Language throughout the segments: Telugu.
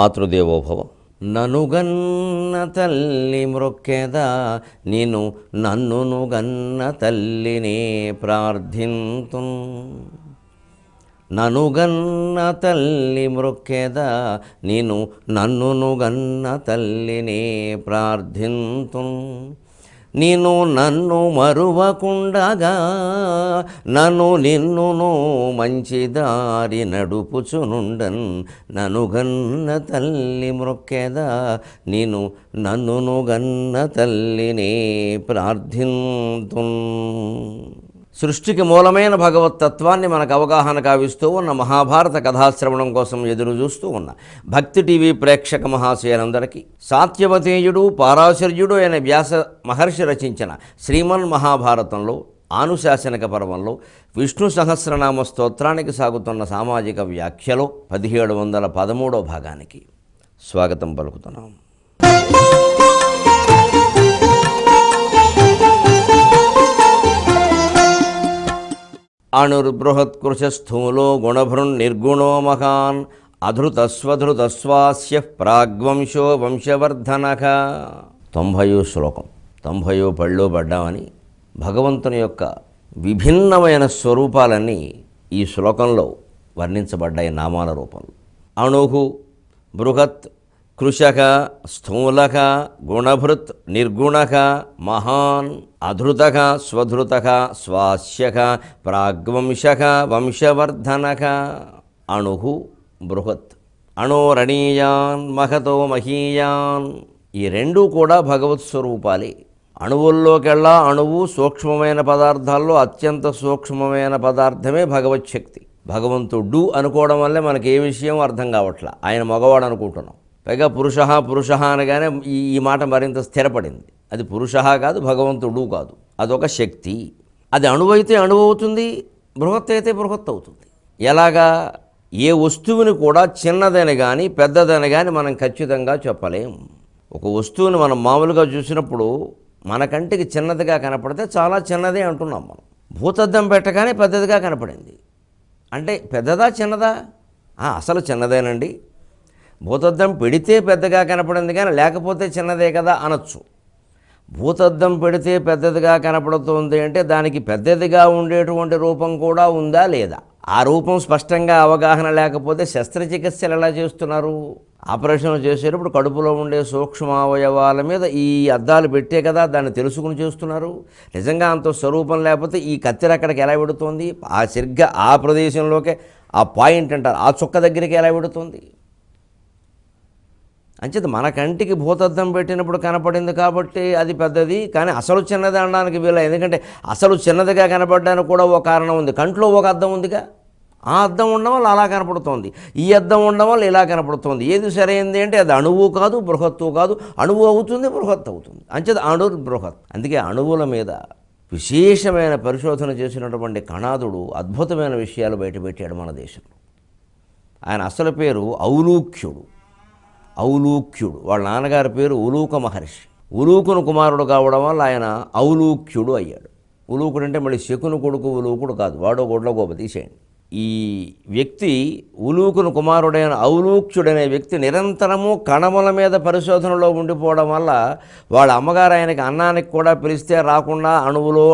మాతృదేవోభవ. ననుగన్న తల్లి మ్రొక్కెదా నిను నన్నును గన్న తల్లినే ప్రార్థింతున్. ననుగన్న తల్లి మ్రొక్కెదా నిను నన్నును గన్న తల్లినే ప్రార్థింతున్. నిన్ను నన్ను మరువకుండగా నన్ను నిన్నును మంచిదారి నడుపుచునుండన్. ననుగన్న తల్లి మ్రొక్కెదా నిన్ను నన్నును గన్న తల్లినే ప్రార్థింతున్. సృష్టికి మూలమైన భగవతత్వాన్ని మనకు అవగాహన కావిస్తూ ఉన్న మహాభారత కథాశ్రవణం కోసం ఎదురు చూస్తూ ఉన్న భక్తి టీవీ ప్రేక్షక మహాశయులందరికీ సాత్యవతేయుడు పారాశర్యుడు అయిన వ్యాస మహర్షి రచించిన శ్రీమన్ మహాభారతంలో ఆనుశాసనిక పర్వంలో విష్ణు సహస్రనామ స్తోత్రానికి సాగుతున్న సామాజిక వ్యాఖ్యలో 1713వ భాగానికి స్వాగతం పలుకుతున్నాం. అణుర్బృహత్కృశస్థూలో గుణభృన్నిర్గుణో మహాన్ అధృతస్వధృతస్వాస్య ప్రాగ్వంశో వంశవర్ధనక. 90వ శ్లోకం. 90వ పళ్ళో పడ్డామని భగవంతుని యొక్క విభిన్నమైన స్వరూపాలన్నీ ఈ శ్లోకంలో వర్ణించబడ్డాయి నామాల రూపంలో. అణుహు, బృహత్, కృశక, స్థూలక, గుణభృత్, నిర్గుణక, మహాన్, అధృతక, స్వధృతక, స్వాస్యక, ప్రాగ్వంశక, వంశవర్ధనక. అణుహు బృహత్, అణోరణీయాన్, మహతో మహీయాన్. ఈ రెండూ కూడా భగవత్ స్వరూపాలే. అణువుల్లోకెల్లా అణువు సూక్ష్మమైన పదార్థాల్లో అత్యంత సూక్ష్మమైన పదార్థమే భగవచ్ఛక్తి. భగవంతుడు అనుకోవడం వల్లే మనకి ఏ విషయం అర్థం కావట్లా. ఆయన మగవాడు అనుకుంటున్నాం. పైగా పురుష అనగానే ఈ మాట మరింత స్థిరపడింది. అది పురుష కాదు, భగవంతుడు కాదు, అదొక శక్తి. అది అణువైతే అణువు అవుతుంది, బృహత్ అయితే బృహత్ అవుతుంది. ఎలాగా? ఏ వస్తువుని కూడా చిన్నదని కానీ పెద్దదని కానీ మనం ఖచ్చితంగా చెప్పలేం. ఒక వస్తువుని మనం మామూలుగా చూసినప్పుడు మన కంటికి చిన్నదిగా కనపడితే చాలా చిన్నదే అంటున్నాం మనం. భూతద్దం పెట్టగానే పెద్దదిగా కనపడింది అంటే పెద్దదా చిన్నదా? అసలు చిన్నదేనండి. భూతద్దం పెడితే పెద్దగా కనపడింది కానీ లేకపోతే చిన్నదే కదా అనొచ్చు. భూతద్దం పెడితే పెద్దదిగా కనపడుతుంది అంటే దానికి పెద్దదిగా ఉండేటువంటి రూపం కూడా ఉందా లేదా? ఆ రూపం స్పష్టంగా అవగాహన లేకపోతే శస్త్రచికిత్సలు ఎలా చేస్తున్నారు? ఆపరేషన్లు చేసేటప్పుడు కడుపులో ఉండే సూక్ష్మావయవాల మీద ఈ అద్దాలు పెట్టే కదా దాన్ని తెలుసుకుని చేస్తున్నారు. నిజంగా అంత స్వరూపం లేకపోతే ఈ కత్తెర అక్కడికి ఎలా పెడుతుంది? సరిగ్గా ఆ ప్రదేశంలోకే ఆ పాయింట్ అంటారు, ఆ చుక్క దగ్గరికి ఎలా పెడుతుంది? అంచేత మన కంటికి భూతద్దం పెట్టినప్పుడు కనపడింది కాబట్టి అది పెద్దది, కానీ అసలు చిన్నది అనడానికి వీలు. ఎందుకంటే అసలు చిన్నదిగా కనపడడానికి కూడా ఒక కారణం ఉంది. కంట్లో ఒక అద్దం ఉందిగా, ఆ అద్దం ఉండడం వల్ల అలా కనపడుతోంది, ఈ అద్దం ఉండడం వల్ల ఇలా కనపడుతోంది. ఏది సరైంది అంటే అది అణువు కాదు, బృహత్తు కాదు. అణువు అవుతుంది, బృహత్ అవుతుంది. అంచేత అణుర్ బృహత్. అందుకే అణువుల మీద విశేషమైన పరిశోధన చేసినటువంటి కణాదుడు అద్భుతమైన విషయాలు బయటపెట్టాడు మన దేశంలో. ఆయన అసలు పేరు ఔలూక్యుడు. వాళ్ళ నాన్నగారి పేరు ఉలూక మహర్షి. ఉలూకును కుమారుడు కావడం వల్ల ఆయన ఔలూక్యుడు అయ్యాడు. ఉలూకుడు అంటే మళ్ళీ శకుని కొడుకు ఉలూకుడు కాదు, వాడో గొడ్ల గోప తీసేయండి. ఈ వ్యక్తి ఉలూకును కుమారుడైన ఔలూక్యుడనే వ్యక్తి నిరంతరము కణముల మీద పరిశోధనలో ఉండిపోవడం వల్ల వాళ్ళ అమ్మగారు ఆయనకి అన్నానికి కూడా పిలిస్తే రాకుండా అణువులో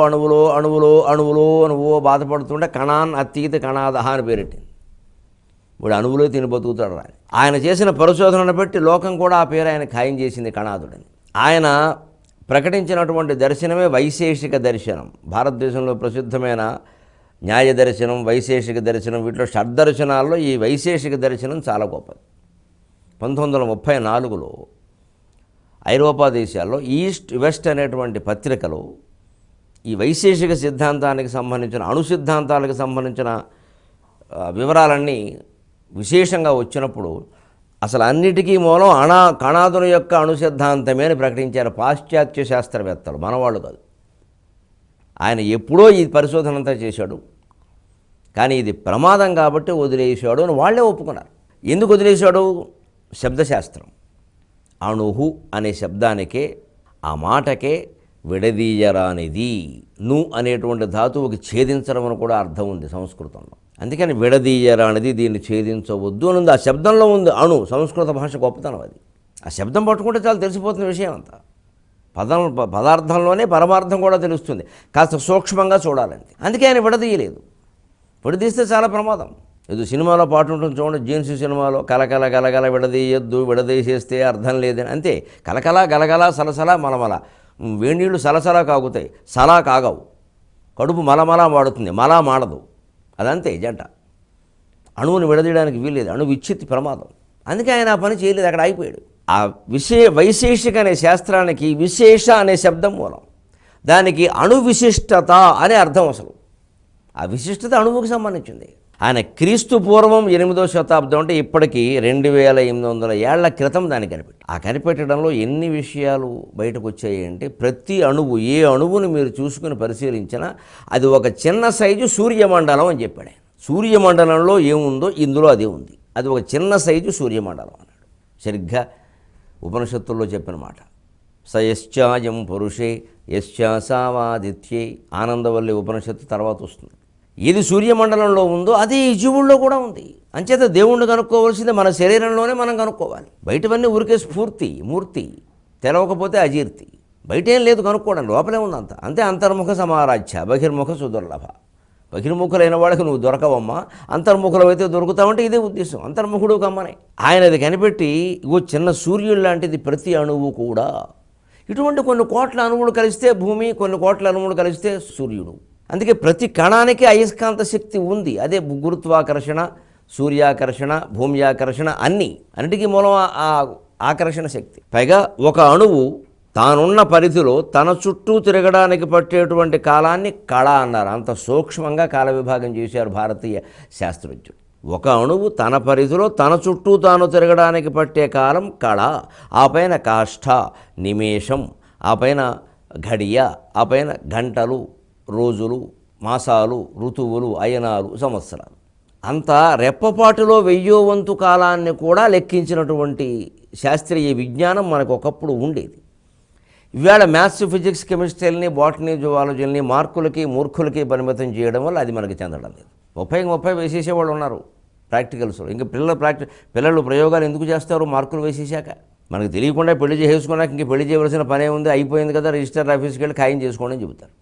బాధపడుతుంటే కణాన్ అతీత కణాదహ అని పేరెట్టింది. ఇప్పుడు అణువులో తిని బతుకుతాడు రాని. ఆయన చేసిన పరిశోధనను బట్టి లోకం కూడా ఆ పేరు ఆయన ఖాయం చేసింది కణాదుడని. ఆయన ప్రకటించినటువంటి దర్శనమే వైశేషిక దర్శనం. భారతదేశంలో ప్రసిద్ధమైన న్యాయ దర్శనం, వైశేషిక దర్శనం, వీటిలో షడ్దర్శనాల్లో ఈ వైశేషిక దర్శనం చాలా గొప్పది. 1934లో ఐరోపా దేశాల్లో ఈస్ట్ వెస్ట్ అనేటువంటి పత్రికలో ఈ వైశేషిక సిద్ధాంతానికి సంబంధించిన అణు సిద్ధాంతాలకు సంబంధించిన వివరాలన్నీ విశేషంగా వచ్చినప్పుడు అసలు అన్నిటికీ మూలం కణాదుల యొక్క అణు సిద్ధాంతమే అని ప్రకటించారు పాశ్చాత్య శాస్త్రవేత్తలు, మనవాళ్ళు కాదు. ఆయన ఎప్పుడో ఈ పరిశోధన అంతా చేశాడు, కానీ ఇది ప్రమాదం కాబట్టి వదిలేశాడు అని వాళ్ళే ఒప్పుకున్నారు. ఎందుకు వదిలేశాడు? శబ్దశాస్త్రం. అణుహు అనే శబ్దానికే, ఆ మాటకే విడదీయరానిది ను అనేటువంటి ధాతువుకి ఛేదించడం అని కూడా అర్థం ఉంది సంస్కృతంలో. అందుకని విడదీయరా అనేది దీన్ని ఛేదించవద్దు అని ఉంది. ఆ శబ్దంలో ఉంది అణు. సంస్కృత భాష గొప్పతనం అది. ఆ శబ్దం పట్టుకుంటే చాలా తెలిసిపోతున్న విషయం అంతా. పదార్థంలోనే పరమార్థం కూడా తెలుస్తుంది. కాస్త సూక్ష్మంగా చూడాలండి. అందుకే ఆయన విడదీయలేదు. విడదీస్తే చాలా ప్రమాదం. ఇది సినిమాలో పాట ఉంటుంది చూడండి, జీన్స్ సినిమాలో, కలకల గలగల విడదీయొద్దు, విడదీసేస్తే అర్థం లేదని. అంతే, కలకల గలగల సలసల మలమల, వేణీళ్ళు సలసల కాగుతాయి, సలా కాగవు. కడుపు మలమల మాడుతుంది, మలా మాడదు. అదంతే జంట. అణువుని విడదీయడానికి వీల్లేదు. అణు విచ్ఛిత్తి ప్రమాదం. అందుకే ఆయన ఆ పని చేయలేదు, అక్కడ ఆగిపోయాడు. ఆ వైశేషిక అనే శాస్త్రానికి విశేష అనే శబ్దం మూలం. దానికి అణు విశిష్టత అనే అర్థం అసలు. ఆ విశిష్టత అణువుకి సంబంధించింది. ఆయన క్రీస్తు పూర్వం 8వ శతాబ్దం అంటే ఇప్పటికీ 2800 ఏళ్ల క్రితం దాన్ని కనిపెట్టి, ఆ కనిపెట్టడంలో ఎన్ని విషయాలు బయటకు వచ్చాయి అంటే, ప్రతి అణువు, ఏ అణువుని మీరు చూసుకుని పరిశీలించినా అది ఒక చిన్న సైజు సూర్యమండలం అని చెప్పాడు. సూర్యమండలంలో ఏముందో ఇందులో అదే ఉంది. అది ఒక చిన్న సైజు సూర్యమండలం అన్నాడు. సరిగ్గా ఉపనిషత్తుల్లో చెప్పిన మాట. స యశ్చాయం పురుషే యశ్చాసావాదిత్యే, ఆనందవల్లి ఉపనిషత్తు తర్వాత వస్తుంది. ఏది సూర్యమండలంలో ఉందో అది ఈ జీవుల్లో కూడా ఉంది. అంచేత దేవుణ్ణి కనుక్కోవాల్సింది మన శరీరంలోనే మనం కనుక్కోవాలి. బయటవన్నీ ఊరికే స్ఫూర్తి, మూర్తి, తెలవకపోతే అజీర్తి. బయట ఏం లేదు కనుక్కోవడం, లోపలే ఉందంత. అంతే, అంతర్ముఖ సమారాధ్య బహిర్ముఖ సుదుర్లభ. బహిర్ముఖులైన వాళ్ళకి నువ్వు దొరకవమ్మా, అంతర్ముఖులమైతే దొరుకుతావంటే ఇదే ఉద్దేశం. అంతర్ముఖుడు కమ్మనే. ఆయన అది కనిపెట్టి, ఇగో చిన్న సూర్యుడు లాంటిది ప్రతి అణువు కూడా. ఇటువంటి కొన్ని కోట్ల అణువులు కలిస్తే భూమి, కొన్ని కోట్ల అణువులు కలిస్తే సూర్యుడు. అందుకే ప్రతి కణానికి అయస్కాంత శక్తి ఉంది. అదే గురుత్వాకర్షణ, సూర్యాకర్షణ, భూమి ఆకర్షణ, అన్నిటికీ మూలం ఆ ఆకర్షణ శక్తి. పైగా ఒక అణువు తానున్న పరిధిలో తన చుట్టూ తిరగడానికి పట్టేటువంటి కాలాన్ని కళ అన్నారు. అంత సూక్ష్మంగా కాల విభాగం చేశారు భారతీయ శాస్త్రజ్ఞులు. ఒక అణువు తన పరిధిలో తన చుట్టూ తాను తిరగడానికి పట్టే కాలం కళ, ఆ పైన కాష్ఠ, నిమేషం, ఆ పైన ఘడియ, ఆ పైన గంటలు, రోజులు, మాసాలు, ఋతువులు, అయనాలు, సంవత్సరాలు. అంత రెప్పపాటులో 1000వ వంతు కాలాన్ని కూడా లెక్కించినటువంటి శాస్త్రీయ విజ్ఞానం మనకు ఒకప్పుడు ఉండేది. ఇవాళ మ్యాథ్స్, ఫిజిక్స్, కెమిస్ట్రీలని, బాటనీ, జువాలజీలని మార్కులకి, మూర్ఖులకి పరిమితం చేయడం వల్ల అది మనకి చెందడం లేదు. 30 వేసేసేవాళ్ళు ఉన్నారు ప్రాక్టికల్స్లో. ఇంకా పిల్లలు ప్రయోగాలు ఎందుకు చేస్తారు మార్కులు వేసేసాక? మనకు తెలియకుండా పెళ్లి చేసుకున్నాక ఇంక పెళ్లి చేయవలసిన పనే ఉంది, అయిపోయింది కదా, రిజిస్టర్ ఆఫీస్కి వెళ్ళి ఖాయం చేసుకోండి అని చెబుతారు.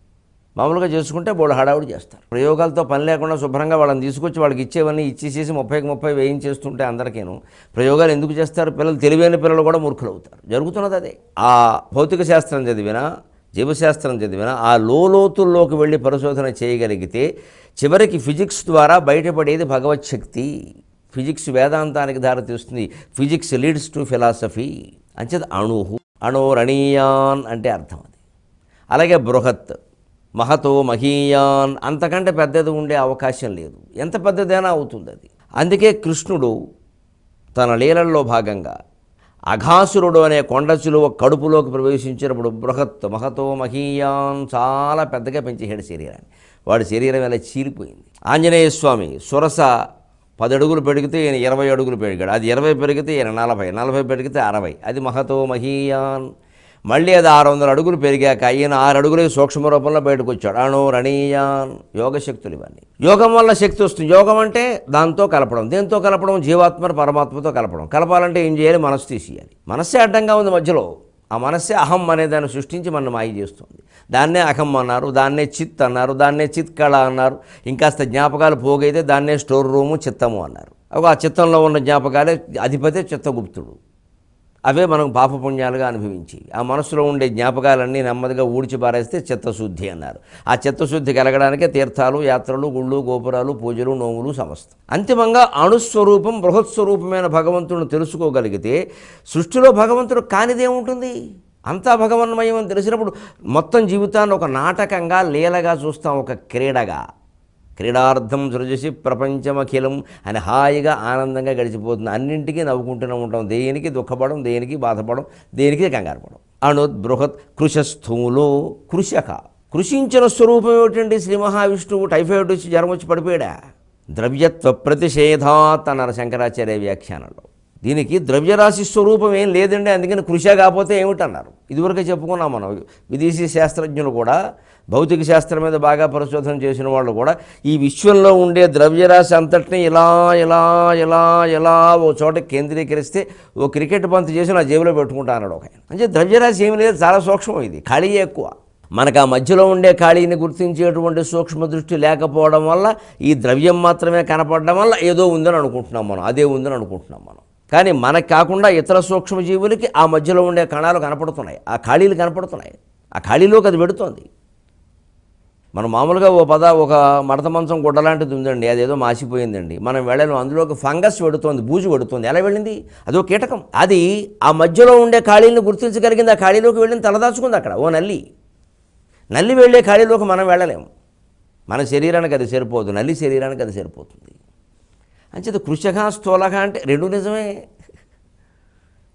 మామూలుగా చేసుకుంటే బోడు హడావుడి చేస్తారు. ప్రయోగాలతో పని లేకుండా శుభ్రంగా వాళ్ళని తీసుకొచ్చి వాళ్ళకి ఇచ్చేవన్నీ ఇచ్చేసేసి 30 వేయించేస్తుంటే అందరికీను ప్రయోగాలు ఎందుకు చేస్తారు? పిల్లలు, తెలివైన పిల్లలు కూడా మూర్ఖులు అవుతారు. జరుగుతున్నది అదే. ఆ భౌతిక శాస్త్రం చదివినా, జీవశాస్త్రం చదివినా ఆ లోతుల్లోకి వెళ్ళి పరిశోధన చేయగలిగితే చివరికి ఫిజిక్స్ ద్వారా బయటపడేది భగవత్ శక్తి. ఫిజిక్స్ వేదాంతానికి దారితీస్తుంది. Physics leads to philosophy. అంచేత అణోరణీయాన్ అంటే అర్థం అది. అలాగే బృహత్, మహతో మహీయాన్, అంతకంటే పెద్దది ఉండే అవకాశం లేదు. ఎంత పెద్దదైనా అవుతుంది అది. అందుకే కృష్ణుడు తన లీలల్లో భాగంగా అఘాసురుడు అనే కొండ చిలువ కడుపులోకి ప్రవేశించినప్పుడు బృహత్, మహతో మహీయాన్ చాలా పెద్దగా పెంచేశాడు శరీరాన్ని. వాడి శరీరం ఇలా చీలిపోయింది. ఆంజనేయ స్వామి సురస 10 అడుగులు పెరిగితే ఈయన 20 అడుగులు పెరిగాడు. అది 20 పెరిగితే ఈయన 40, 40 పెరిగితే 60. అది మహతో మహీయాన్. మళ్ళీ అది 600 అడుగులు పెరిగాక ఈయన 6 అడుగులే సూక్ష్మ రూపంలో బయటకు వచ్చాడు. అణోరణీయాన్. యోగశక్తులు ఇవన్నీ. యోగం వల్ల శక్తి వస్తుంది. యోగం అంటే దాంతో కలపడం. దేంతో కలపడం? జీవాత్మ పరమాత్మతో కలపడం. కలపాలంటే ఏం చేయాలి? మనస్సు తీసేయాలి. మనస్సే అడ్డంగా ఉంది మధ్యలో. ఆ మనస్సే అహం అనే దాన్ని సృష్టించి మన మాయ చేస్తుంది. దాన్నే అహం అన్నారు, దాన్నే చిత్ అన్నారు, దాన్నే చిత్ కళ అన్నారు. ఇంకాస్త జ్ఞాపకాలు పోగైతే దాన్నే స్టోర్ రూము, చిత్తము అన్నారు. ఆ చిత్తంలో ఉన్న జ్ఞాపకాలే అధిపతే చిత్తగుప్తుడు. అవే మనం పాపపుణ్యాలుగా అనుభవించి ఆ మనసులో ఉండే జ్ఞాపకాలన్నీ నెమ్మదిగా ఊడ్చి పారేస్తే చిత్తశుద్ధి అన్నారు. ఆ చిత్తశుద్ధి కలగడానికే తీర్థాలు, యాత్రలు, గుళ్ళు, గోపురాలు, పూజలు, నోములు సమస్తం. అంతిమంగా అణుస్వరూపం, బృహత్స్వరూపమైన భగవంతుడిని తెలుసుకోగలిగితే సృష్టిలో భగవంతుడు కానిదేముంటుంది? అంతా భగవన్మయం అని తెలిసినప్పుడు మొత్తం జీవితాన్ని ఒక నాటకంగా, లీలగా చూస్తాం, ఒక క్రీడగా. క్రీడార్థం సృజసి ప్రపంచమఖిలం అని హాయిగా ఆనందంగా గడిచిపోతుంది. అన్నింటికీ నవ్వుకుంటూనే ఉంటాం. దేనికి దుఃఖపడం, దేనికి బాధపడం, దేనికి కంగారు పడం. బృహత్ కృశస్థూలో కృశక. కృషించిన స్వరూపం ఏమిటండి? శ్రీ మహావిష్ణువు టైఫాయిడ్ వచ్చి జ్వరం వచ్చి పడిపోయాడా? ద్రవ్యత్వ ప్రతిషేధాత్ అన్నారు శంకరాచార్య వ్యాఖ్యానంలో. దీనికి ద్రవ్యరాశి స్వరూపం ఏం లేదండి, అందుకని కృష కాకపోతే ఏమిటన్నారు. ఇదివరకే చెప్పుకున్నాం మనం. విదేశీ శాస్త్రజ్ఞులు కూడా, భౌతిక శాస్త్రం మీద బాగా పరిశోధన చేసిన వాళ్ళు కూడా ఈ విశ్వంలో ఉండే ద్రవ్యరాశి అంతటినీ ఇలా ఇలా ఇలా ఇలా ఓ చోట కేంద్రీకరిస్తే ఓ క్రికెట్ బంతి చేసి నా జేబులో పెట్టుకుంటా అన్నాడు ఒక ఆయన. అంటే ద్రవ్యరాశి ఏమి లేదు, చాలా సూక్ష్మం, ఇది ఖాళీ ఎక్కువ. మనకు ఆ మధ్యలో ఉండే ఖాళీని గుర్తించేటువంటి సూక్ష్మ దృష్టి లేకపోవడం వల్ల ఈ ద్రవ్యం మాత్రమే కనపడడం వల్ల ఏదో ఉందని అనుకుంటున్నాం మనం, అదే ఉందని అనుకుంటున్నాం మనం. కానీ మనకు కాకుండా ఇతర సూక్ష్మజీవులకి ఆ మధ్యలో ఉండే కణాలు కనపడుతున్నాయి, ఆ ఖాళీలు కనపడుతున్నాయి, ఆ ఖాళీలోకి అది పెడుతోంది. మనం మామూలుగా ఒక మడత మంచం గుడ్డ లాంటిది ఉందండి, అదేదో మాసిపోయిందండి, మనం వెళ్ళాము, అందులోకి ఫంగస్ పెడుతోంది, బూజు పెడుతోంది. ఎలా వెళ్ళింది? అదో కీటకం. అది ఆ మధ్యలో ఉండే ఖాళీలను గుర్తించగలిగింది, ఆ ఖాళీలోకి వెళ్ళింది, తలదాచుకుంది అక్కడ. ఓ నల్లి వెళ్ళే ఖాళీలోకి మనం వెళ్ళలేము. మన శరీరానికి అది సరిపోదు, నల్లి శరీరానికి అది సరిపోతుంది. అంచేది కృశగా స్థూలగా అంటే రెండు నిజమే.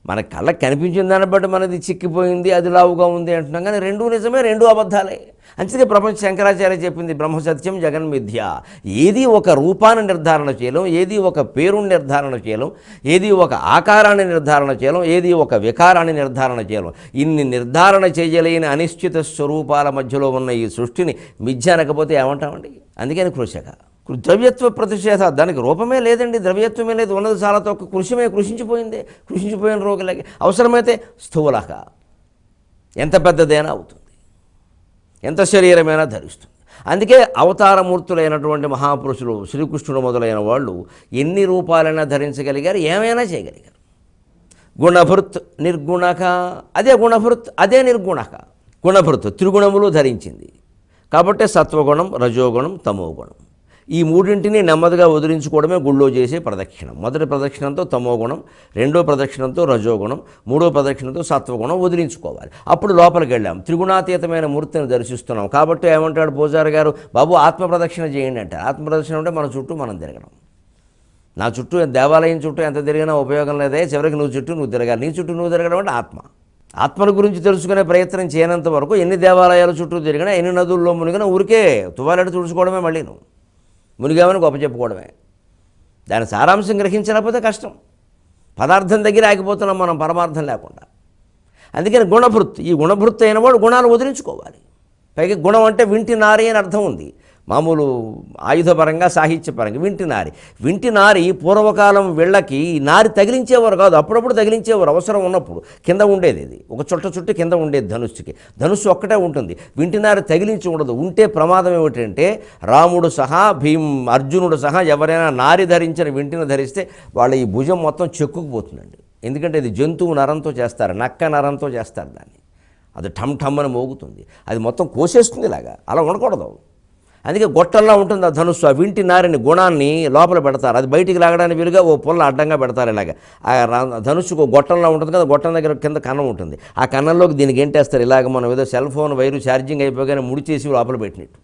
మన కళ్ళకి కనిపించిన దాన్ని బట్టి మనది చిక్కిపోయింది, అది లావుగా ఉంది అంటున్నాం, కానీ రెండూ నిజమే, రెండూ అబద్ధాలే. అంచేది ప్రపంచ శంకరాచార్య చెప్పింది బ్రహ్మసత్యం జగన్మిథ్య. ఏది ఒక రూపాన్ని నిర్ధారణ చేయలేం, ఏది ఒక పేరుని నిర్ధారణ చేయలేం, ఏది ఒక ఆకారాన్ని నిర్ధారణ చేయలేం, ఏది ఒక వికారాన్ని నిర్ధారణ చేయలేం. ఇన్ని నిర్ధారణ చేయలేని అనిశ్చిత స్వరూపాల మధ్యలో ఉన్న ఈ సృష్టిని మిథ్య అనకపోతే ఏమంటామండి? అందుకని కృశక. ద్రవ్యత్వ ప్రతిషేధ, దానికి రూపమే లేదండి, ద్రవ్యత్వమే లేదు, ఉన్నది చాలా తక్కువ, కృషించిపోయిన రోగులకి. అవసరమైతే స్థూలక, ఎంత పెద్దదైనా అవుతుంది, ఎంత శరీరమైనా ధరిస్తుంది. అందుకే అవతారమూర్తులైనటువంటి మహాపురుషులు, శ్రీకృష్ణుడు మొదలైన వాళ్ళు ఎన్ని రూపాలైనా ధరించగలిగారు, ఏమైనా చేయగలిగారు. గుణభృత్ నిర్గుణక, అదే గుణభృత్, అదే నిర్గుణక. గుణభృత్ త్రిగుణములు ధరించింది కాబట్టి సత్వగుణం, రజోగుణం, తమోగుణం, ఈ మూడింటిని నెమ్మదిగా వదిలించుకోవడమే గుళ్ళో చేసే ప్రదక్షిణం. మొదటి ప్రదక్షిణంతో తమోగుణం, రెండో ప్రదక్షిణంతో రజోగుణం, మూడో ప్రదక్షిణంతో సత్వగుణం వదిలించుకోవాలి. అప్పుడు లోపలికి వెళ్ళాం, త్రిగుణాతీతమైన మూర్తిని దర్శిస్తున్నాం. కాబట్టి ఏమంటాడు పూజారి గారు, బాబు ఆత్మ ప్రదక్షిణ చేయండి అంటారు. ఆత్మ ప్రదక్షిణ అంటే మన చుట్టూ మనం తిరగడం. నా చుట్టూ, దేవాలయం చుట్టూ ఎంత తిరిగినా ఉపయోగం లేదే, చివరికి నువ్వు తిరగాలి. నీ చుట్టూ నువ్వు తిరగడం అంటే ఆత్మను గురించి తెలుసుకునే ప్రయత్నం చేయనంత వరకు ఎన్ని దేవాలయాల చుట్టూ తిరిగినా, ఎన్ని నదుల్లో మునిగినా ఊరికే తువాలెట తుడుచుకోవడమే, మళ్ళీ నువ్వు మునిగామని గొప్ప చెప్పుకోవడమే. దాని సారాంశం గ్రహించకపోతే కష్టం. పదార్థం దగ్గర ఆగిపోతున్నాం మనం, పరమార్థం లేకుండా. అందుకని గుణభృత్, ఈ గుణభృత్ అయిన వాడు గుణాలు వదిలించుకోవాలి. పైకి గుణం అంటే వింటి నారి అని అర్థం ఉంది, మామూలు ఆయుధపరంగా, సాహిత్యపరంగా. వింటి నారి పూర్వకాలం వీళ్ళకి నారి తగిలించేవారు కాదు, అప్పుడప్పుడు తగిలించేవారు అవసరం ఉన్నప్పుడు. కింద ఉండేది, ఇది ఒక చుట్ట కింద ఉండేది ధనుస్సుకి. ధనుస్సు ఒక్కటే ఉంటుంది, వింటి నారి తగిలించి ఉండదు. ఉంటే ప్రమాదం ఏమిటంటే, రాముడు సహా, అర్జునుడు సహా ఎవరైనా నారి ధరించిన వింటిని ధరిస్తే వాళ్ళ ఈ భుజం మొత్తం చెక్కుకుపోతుందండి. ఎందుకంటే ఇది జంతువు నరంతో చేస్తారు, నక్క నరంతో చేస్తారు దాన్ని. అది ఠమ్ ఠమ్ అని మోగుతుంది, అది మొత్తం కోసేస్తుంది. ఇలాగా అలా ఉండకూడదు. అందుకే గొట్టంలా ఉంటుంది ఆ ధనుస్సు. ఆ వింటి నారిని, గుణాన్ని లోపల పెడతారు, అది బయటికి లాగడానికి వీలుగా ఓ పుల్ల అడ్డంగా పెడతారు. ఇలాగ ఆ ధనుస్సుకు గొట్టంలా ఉంటుంది కదా, గొట్టం దగ్గర కింద కన్నం ఉంటుంది. ఆ కన్నంలోకి దీనికి గెంటేస్తారు. ఇలాగ మనం ఏదో సెల్ ఫోన్ వైరు ఛార్జింగ్ అయిపోగానే ముడిచేసి లోపల పెట్టినట్టు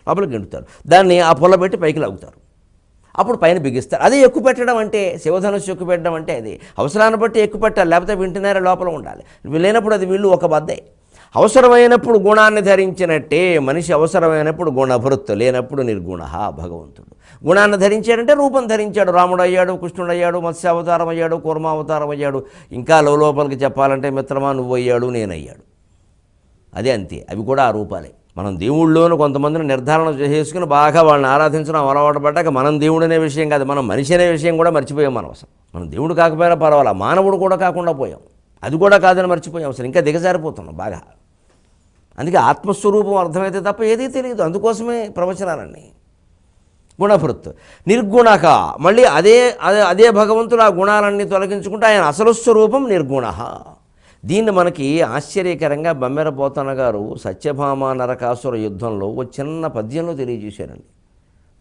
లోపలికి గెంటుతారు. దాన్ని ఆ పుల్ల పెట్టి పైకి లాగుతారు, అప్పుడు పైన బిగిస్తారు. అదే ఎక్కువ పెట్టడం అంటే, శివధనుస్సు ఎక్కువ పెట్టడం అంటే అది. అవసరాన్ని బట్టి ఎక్కువ పెట్టాలి, లేకపోతే వింటినారే లోపల ఉండాలి. లేనప్పుడు అది వీళ్ళు ఒక బద్దే. అవసరమైనప్పుడు గుణాన్ని ధరించినట్టే మనిషి అవసరమైనప్పుడు గుణభృత్, లేనప్పుడు నిర్గుణ భగవంతుడు. గుణాన్ని ధరించాడంటే రూపం ధరించాడు. రాముడు అయ్యాడు, కృష్ణుడు అయ్యాడు, మత్స్యావతారం అయ్యాడు, కూర్మావతారం అయ్యాడు. ఇంకా లోపలికి చెప్పాలంటే మిత్రమా నువ్వు అయ్యాడు, నేనయ్యాడు. అదే అంతే, అవి కూడా ఆ రూపాలే. మనం దేవుళ్ళలోనూ కొంతమందిని నిర్ధారణ చేసుకుని బాగా వాళ్ళని ఆరాధించడం అలవాటు పడ్డాక మనం దేవుడు అనే విషయం కాదు, మనం మనిషి అనే విషయం కూడా మర్చిపోయాం. మనం దేవుడు కాకపోయినా పర్వాలా, మానవుడు కూడా కాకుండా పోయాం, అది కూడా కాదని మర్చిపోయాం. అసలు ఇంకా దిగజారిపోతున్నాం బాగా. అందుకే ఆత్మస్వరూపం అర్థమైతే తప్ప ఏదీ తెలియదు. అందుకోసమే ప్రవచనాలన్నీ. గుణభృత్ నిర్గుణక, మళ్ళీ అదే భగవంతుడు ఆ గుణాలన్నీ తొలగించుకుంటే ఆయన అసలు స్వరూపం నిర్గుణ. దీన్ని మనకి ఆశ్చర్యకరంగా బమ్మెరపోతన గారు సత్యభామ నరకాసుర యుద్ధంలో ఒక చిన్న పద్యంలో తెలియజేశారండి.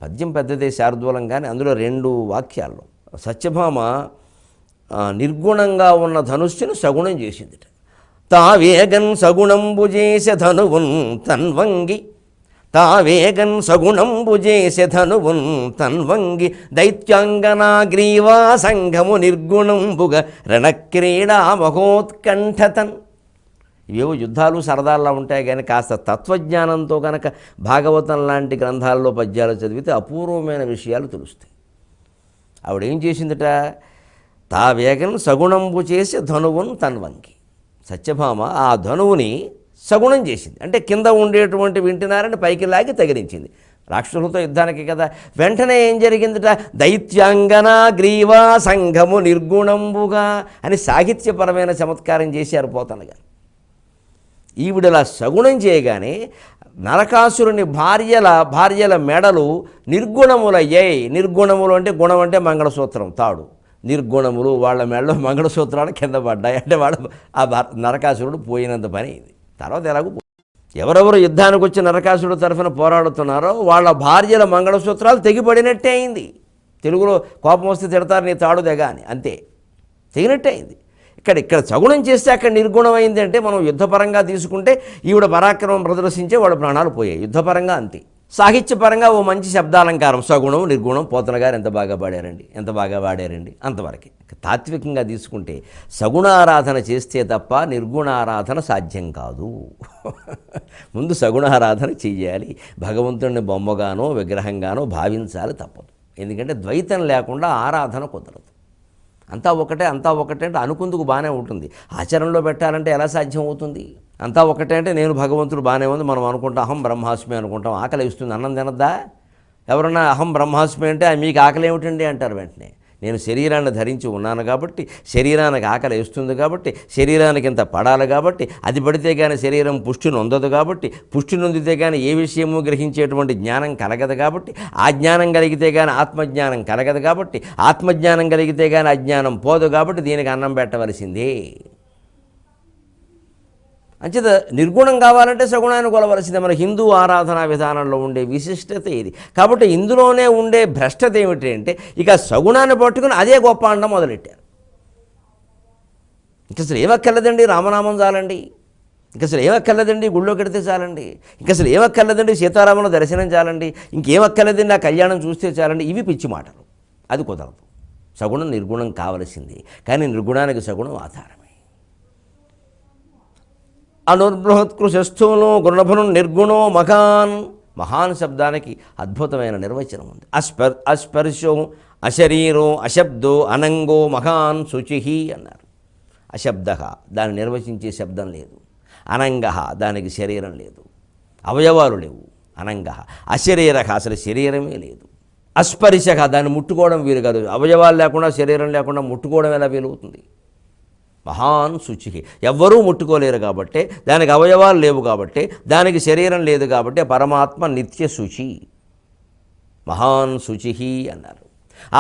పద్యం పెద్దదే, శార్దూలం, కానీ అందులో 2 వాక్యాల్లో సత్యభామ నిర్గుణంగా ఉన్న ధనుస్సును సగుణం చేసిందిట. తావేగన్ సగుణంబు చేసే ధనువున్ తన్వంగి, తావేగన్ సగుణంబు చేసే ధనువున్ తన్వంగి, దైత్యాంగనా గ్రీవా సంఘము నిర్గుణంబుగ రణక్రీడా మహోత్కంఠతన్. ఇవేవో యుద్ధాలు సరదాల్లో ఉంటాయి, కానీ కాస్త తత్వజ్ఞానంతో కనుక భాగవతం లాంటి గ్రంథాల్లో పద్యాలు చదివితే అపూర్వమైన విషయాలు తెలుస్తాయి. ఆవిడేం చేసిందట, తావేగన్ సగుణంబు చేసే ధనువున్ తన్వంగి, సత్యభామ ఆ ధనువుని సగుణం చేసింది. అంటే కింద ఉండేటువంటి వింటినారని పైకి లాగి తగిలించింది. రాక్షసులతో యుద్ధానికి కదా. వెంటనే ఏం జరిగిందిట? దైత్యాంగన గ్రీవా సంఘము నిర్గుణంబుగా అని సాహిత్యపరమైన చమత్కారం చేశారు పోతన గారు. ఈవిడలా సగుణం చేయగానే నరకాసురుని భార్యల మెడలు నిర్గుణములయ్యాయి. నిర్గుణములు అంటే గుణం అంటే మంగళసూత్రం తాడు. నిర్గుణములు వాళ్ళ మెడలో మంగళసూత్రాలు కింద పడ్డాయి. అంటే ఆ నరకాసురుడు పోయినంత పని ఇది. తర్వాత ఎలాగో ఎవరెవరు యుద్ధానికి వచ్చి నరకాసురుడు తరఫున పోరాడుతున్నారో వాళ్ళ భార్యల మంగళసూత్రాలు తెగిపడినట్టే అయింది. తెలుగులో కోపం వస్తే తిడతారు నీ తాడు తెగ అని, అంతే తెగినట్టే అయింది. ఇక్కడ సగుణం చేస్తే అక్కడ నిర్గుణం అయింది. అంటే మనం యుద్ధపరంగా తీసుకుంటే ఈవిడ పరాక్రమం ప్రదర్శించే వాళ్ళ ప్రాణాలు పోయాయి. యుద్ధపరంగా అంతే. సాహిత్యపరంగా ఓ మంచి శబ్దాలంకారం సగుణం నిర్గుణం పోతన గారు ఎంత బాగా వాడారండి అంతవరకే. తాత్వికంగా తీసుకుంటే సగుణారాధన చేస్తే తప్ప నిర్గుణారాధన సాధ్యం కాదు. ముందు సగుణారాధన చెయ్యాలి. భగవంతుడిని బొమ్మగానో విగ్రహంగానో భావించాలి తప్పదు. ఎందుకంటే ద్వైతం లేకుండా ఆరాధన కుదరదు. అంతా ఒకటే అంటే అనుకుందుకు బాగానే ఉంటుంది. ఆచరణలో పెట్టాలంటే ఎలా సాధ్యం అవుతుంది? అంతా ఒకటే అంటే నేను భగవంతుడు బాగానే ఉంది మనం అనుకుంటాం. అహం బ్రహ్మాస్మి అనుకుంటాం. ఆకలి ఇస్తుంది, అన్నం తినద్దా? ఎవరన్నా అహం బ్రహ్మాస్మి అంటే మీకు ఆకలి ఏమిటండి అంటారు వెంటనే. నేను శరీరాన్ని ధరించి ఉన్నాను కాబట్టి, శరీరానికి ఆకలి వేస్తుంది కాబట్టి, శరీరానికి ఇంత పడాలి కాబట్టి, అది పడితే కానీ శరీరం పుష్టి నొందదు కాబట్టి, పుష్టి నొందితే కానీ ఏ విషయము గ్రహించేటువంటి జ్ఞానం కలగదు కాబట్టి, ఆ జ్ఞానం కలిగితే కానీ ఆత్మజ్ఞానం కలగదు కాబట్టి, ఆత్మజ్ఞానం కలిగితే కానీ అజ్ఞానం పోదు కాబట్టి దీనికి అన్నం పెట్టవలసిందే. అంచేత నిర్గుణం కావాలంటే సగుణాన్ని కొలవలసిందే. మన హిందూ ఆరాధనా విధానంలో ఉండే విశిష్టత ఇది. కాబట్టి ఇందులోనే ఉండే భ్రష్టత ఏమిటి అంటే ఇక సగుణాన్ని పట్టుకుని అదే గొప్ప అనడం మొదలెట్టారు. ఇంక అసలు ఏమక్కర్లేదండి రామనామం చాలండి, ఇంక అసలు ఏమక్కర్లేదండి గుళ్ళో కడితే చాలండి, ఇంక అసలు ఏమక్కర్లేదండి సీతారాముల దర్శనం చాలండి, ఇంకేమక్కర్లేదండి ఆ కళ్యాణం చూస్తే చాలండి. ఇవి పిచ్చి మాటలు. అది కుదరదు. సగుణం నిర్గుణం కావలసింది. కానీ నిర్గుణానికి సగుణం ఆధారమే. అనుర్బృహత్కృశస్థూలో గుణభను నిర్గుణో మహాన్. మహాన్ శబ్దానికి అద్భుతమైన నిర్వచనం ఉంది. అస్పర్శో అశరీరో అశబ్దో అనంగో మహాన్ శుచి అన్నారు. అశబ్ద దాన్ని నిర్వచించే శబ్దం లేదు. అనంగ దానికి శరీరం లేదు, అవయవాలు లేవు. అనంగ అశరీర అసలు శరీరమే లేదు. అస్పర్శ దాన్ని ముట్టుకోవడం వీలు కాదు. అవయవాలు లేకుండా శరీరం లేకుండా ముట్టుకోవడం ఎలా వీలవుతుంది? మహాన్ శుచి ఎవ్వరూ ముట్టుకోలేరు కాబట్టి, దానికి అవయవాలు లేవు కాబట్టి, దానికి శరీరం లేదు కాబట్టి పరమాత్మ నిత్య శుచి, మహాన్ శుచి అన్నారు.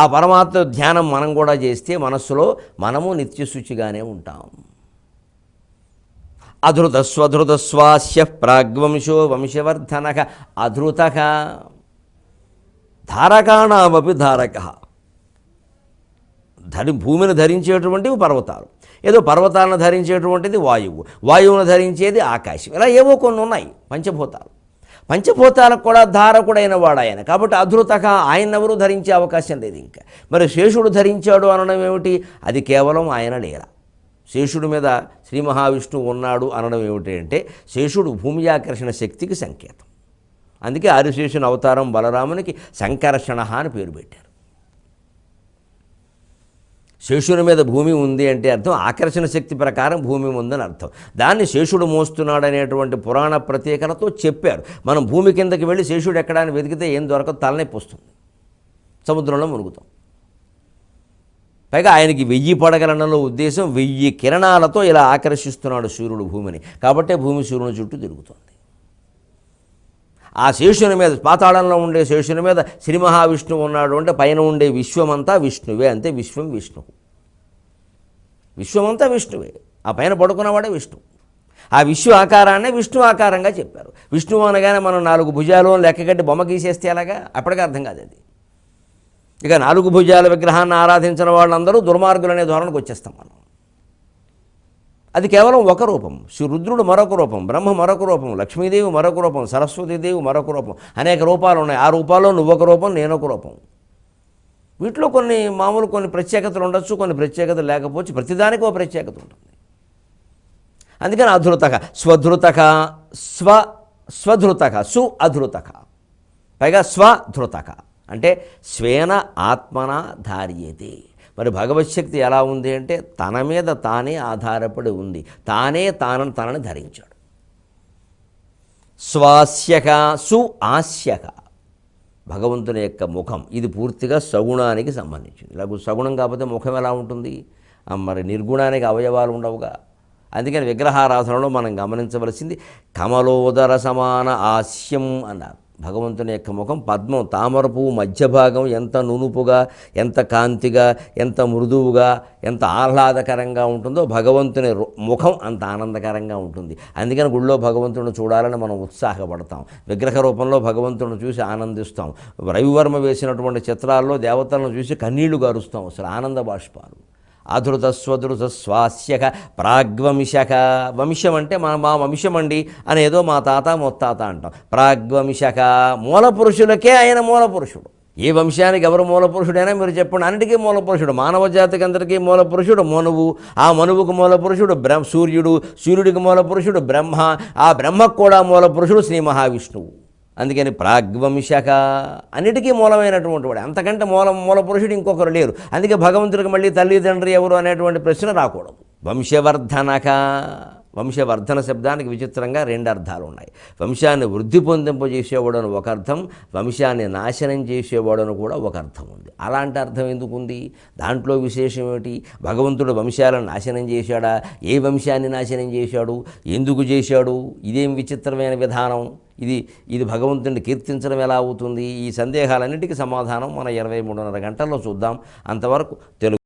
ఆ పరమాత్మ ధ్యానం మనం కూడా చేస్తే మనస్సులో మనము నిత్య శుచిగానే ఉంటాం. అధృతస్వధృతస్వాస్య ప్రాగ్వంశో వంశవర్ధనక. అధృతక ధారకాణమపి ధారక. భూమిని ధరించేటువంటివి పర్వతాలు, ఏదో పర్వతాలను ధరించేటువంటిది వాయువు, వాయువును ధరించేది ఆకాశం. ఇలా ఏవో కొన్ని ఉన్నాయి పంచభూతాలు. పంచభూతాలకు కూడా ధారకుడైన వాడు ఆయన. కాబట్టి అధృతక ఆయనెవరూ ధరించే అవకాశం లేదు. ఇంకా మరి శేషుడు ధరించాడు అనడం ఏమిటి? అది కేవలం ఆయన లీల. శేషుడి మీద శ్రీ మహావిష్ణువు ఉన్నాడు అనడం ఏమిటి అంటే శేషుడు భూమి ఆకర్షణ శక్తికి సంకేతం. అందుకే ఆదిశేషుని అవతారం బలరామునికి సంకర్షణ అని పేరు పెట్టారు. శేషుని మీద భూమి ఉంది అంటే అర్థం ఆకర్షణ శక్తి ప్రకారం భూమి ఉందని అర్థం. దాన్ని శేషుడు మోస్తున్నాడు అనేటువంటి పురాణ ప్రత్యేకతతో చెప్పారు. మనం భూమి కిందకి వెళ్ళి శేషుడు ఎక్కడాన్ని వెతికితే ఏం దొరకదు, తలనొప్పి వస్తుంది, సముద్రంలో మునుగుతాం. పైగా ఆయనకి 1000 పడగలనలో ఉద్దేశం 1000 కిరణాలతో ఇలా ఆకర్షిస్తున్నాడు సూర్యుడు భూమిని. కాబట్టే భూమి సూర్యుని చుట్టూ తిరుగుతుంది. ఆ శేషుని మీద, పాతాళంలో ఉండే శేషుని మీద శ్రీ మహావిష్ణువు ఉన్నాడు అంటే పైన ఉండే విశ్వమంతా విష్ణువే. అంతే, విశ్వం విష్ణువు, విశ్వమంతా విష్ణువే. ఆ పైన పడుకున్నవాడే విష్ణువు. ఆ విశ్వ ఆకారాన్నే విష్ణు ఆకారంగా చెప్పారు. విష్ణువు అనగానే మనం 4 భుజాలు లెక్కగట్టి బొమ్మ గీసేస్తే అలాగా అప్పటికే అర్థం కాదు అది. ఇక 4 భుజాల విగ్రహాన్ని ఆరాధించిన వాళ్ళందరూ దుర్మార్గులనే ధోరణికి వచ్చేస్తాం మనం. అది కేవలం ఒక రూపం. రుద్రుడు మరొక రూపం, బ్రహ్మ మరొక రూపం, లక్ష్మీదేవి మరొక రూపం, సరస్వతీదేవి మరొక రూపం, అనేక రూపాలు ఉన్నాయి. ఆ రూపాల్లో నువ్వొక రూపం, నేనొక రూపం. వీటిలో కొన్ని ప్రత్యేకతలు ఉండొచ్చు, కొన్ని ప్రత్యేకతలు లేకపోవచ్చు. ప్రతిదానికి ఒక ప్రత్యేకత ఉంటుంది. అందుకని అధృతక, స్వధృతక, స్వధృతక, అధృతక, పైగా స్వధృతక అంటే స్వేన ఆత్మన ధార్యతే. మరి భగవచ్ఛక్తి ఎలా ఉంది అంటే తన మీద తానే ఆధారపడి ఉంది, తానే తనని ధరించాడు. స్వాస్యక ఆస్యక భగవంతుని యొక్క ముఖం ఇది పూర్తిగా సగుణానికి సంబంధించింది. ఇలా సగుణం కాకపోతే ముఖం ఎలా ఉంటుంది? మరి నిర్గుణానికి అవయవాలు ఉండవుగా. అందుకని విగ్రహారాధనలో మనం గమనించవలసింది కమలోదర సమాన ఆస్యం అన్నారు. భగవంతుని యొక్క ముఖం పద్మం, తామర పువ్వు మధ్య భాగం ఎంత నునుపుగా, ఎంత కాంతిగా, ఎంత మృదువుగా, ఎంత ఆహ్లాదకరంగా ఉంటుందో భగవంతుని ముఖం అంత ఆనందకరంగా ఉంటుంది. అందుకని గుళ్ళో భగవంతుడిని చూడాలని మనం ఉత్సాహపడతాం, విగ్రహ రూపంలో భగవంతుడిని చూసి ఆనందిస్తాం. రవివర్మ వేసినటువంటి చిత్రాల్లో దేవతలను చూసి కన్నీళ్లు గారుస్తాం, అసలు ఆనంద బాష్పాలు. అధృత స్వధృత స్వాస్యక ప్రాగ్వంశక, వంశం అంటే మా వంశం అండి అనేదో మా తాత ముత్తాత అంటాం. ప్రాగ్వంశక మూల పురుషులకే ఆయన మూల పురుషుడు. ఏ వంశానికి ఎవరు మూల పురుషుడైనా మీరు చెప్పండి, అన్నిటికీ మూల పురుషుడు. మానవ జాతికి అందరికీ మూల పురుషుడు మనువు, ఆ మనువుకు మూల పురుషుడు సూర్యుడు, సూర్యుడికి మూల పురుషుడు బ్రహ్మ, ఆ బ్రహ్మకు కూడా మూల పురుషుడు శ్రీ మహావిష్ణువు. అందుకని ప్రాగ్వంశక అన్నిటికీ మూలమైనటువంటి వాడు, అంతకంటే మూల పురుషుడు ఇంకొకరు లేరు. అందుకే భగవంతుడికి మళ్ళీ తల్లిదండ్రి ఎవరు అనేటువంటి ప్రశ్న రాకూడదు. వంశవర్ధనక, వంశవర్ధన శబ్దానికి విచిత్రంగా రెండు అర్థాలు ఉన్నాయి. వంశాన్ని వృద్ధి పొందింపజేసేవాడని ఒక అర్థం, వంశాన్ని నాశనం చేసేవాడని కూడా ఒక అర్థం ఉంది. అలాంటి అర్థం ఎందుకు ఉంది? దాంట్లో విశేషం ఏమిటి? భగవంతుడు వంశాలను నాశనం చేశాడా? ఏ వంశాన్ని నాశనం చేశాడు? ఎందుకు చేశాడు? ఇదేం విచిత్రమైన విధానం? ఇది భగవంతుడిని కీర్తించడం ఎలా అవుతుంది? ఈ సందేహాలన్నిటికీ సమాధానం మన 23:30 గంటల్లో చూద్దాం. అంతవరకు తెలుగు